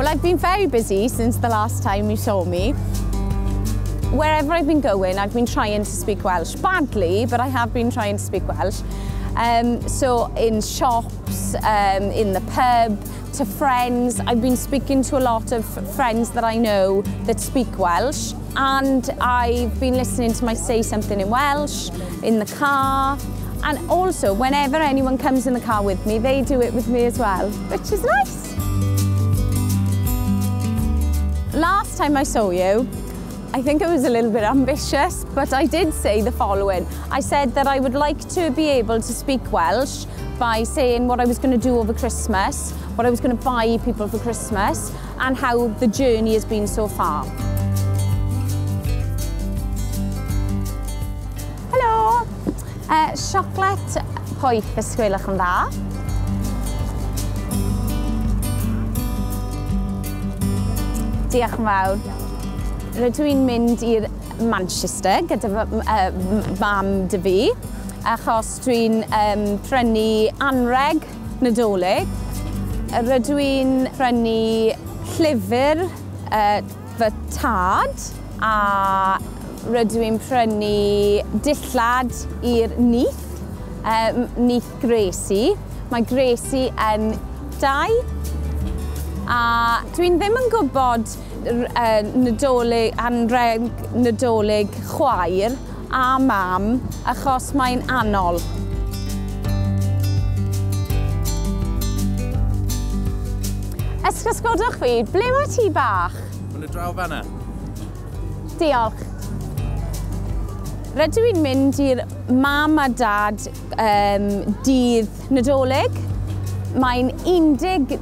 Well, I've been very busy since the last time you saw me. Wherever I've been going, I've been trying to speak Welsh. Badly, but I have been trying to speak Welsh. So in shops, in the pub, to friends. I've been speaking to a lot of friends that I know that speak Welsh, and I've been listening to my Say Something in Welsh in the car, and also whenever anyone comes in the car with me, they do it with me as well, which is nice. Last time I saw you, I think I was a little bit ambitious, but I did say the following. I said that I would like to be able to speak Welsh by saying what I was going to do over Christmas, what I was going to buy people for Christmas, and how the journey has been so far. Helo! Siocled poeth os gwelwch yn dda. Diolch yn fawr. Rydw i'n mynd i'r Manchester gyda mam Ddeufis, achos dwi'n prynu anreg Nadolig. Rydw i'n prynu llyfr fy tad, a rydw i'n prynu dillad i'r nyth, nyth Gracie. Mae Gracie yn 2. A dwi'n ddim yn gwybod anreg Nadolig chwaer a mam, achos mae'n annol. Ysgysgodwch fi, ble mae ti bach? Yn y draw fanna. Diolch. Rydw i'n mynd i'r mam a dad dydd Nadolig. Mae'n 11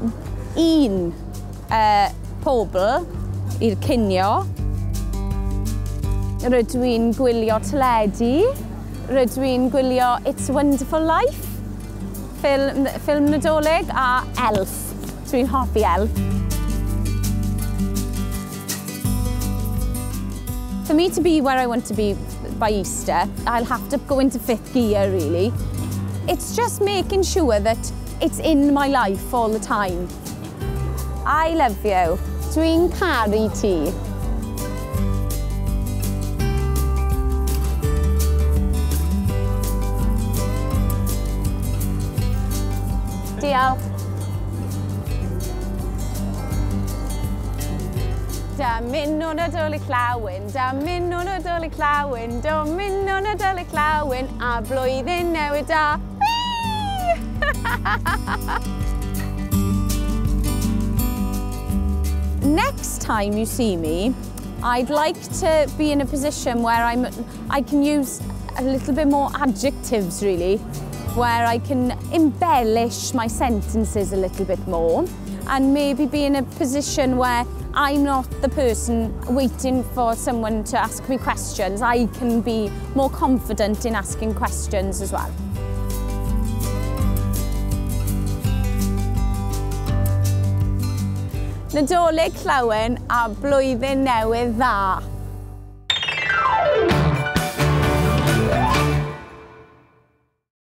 pobl i'r cinio. Rydw i'n gwylio teledu. Rydw i'n gwylio It's a Wonderful Life, ffilm Nadolig, a Elf. Dwi'n hoffi Elf. For me to be where I want to be by Easter, I'll have to go into 5th gear, really. It's just making sure that it's in my life all the time. I love you. Dwi'n caru ti. Diolch. Damin o'n Nadolig llawyn, damin o'n Nadolig llawyn, damin o'n Nadolig llawyn, a blwyddyn newydd da. Next time you see me, I'd like to be in a position where I can use a little bit more adjectives, really, where I can embellish my sentences a little bit more, and maybe be in a position where I'm not the person waiting for someone to ask me questions. I can be more confident in asking questions as well. Nadolig llawen a blwyddyn newydd dda.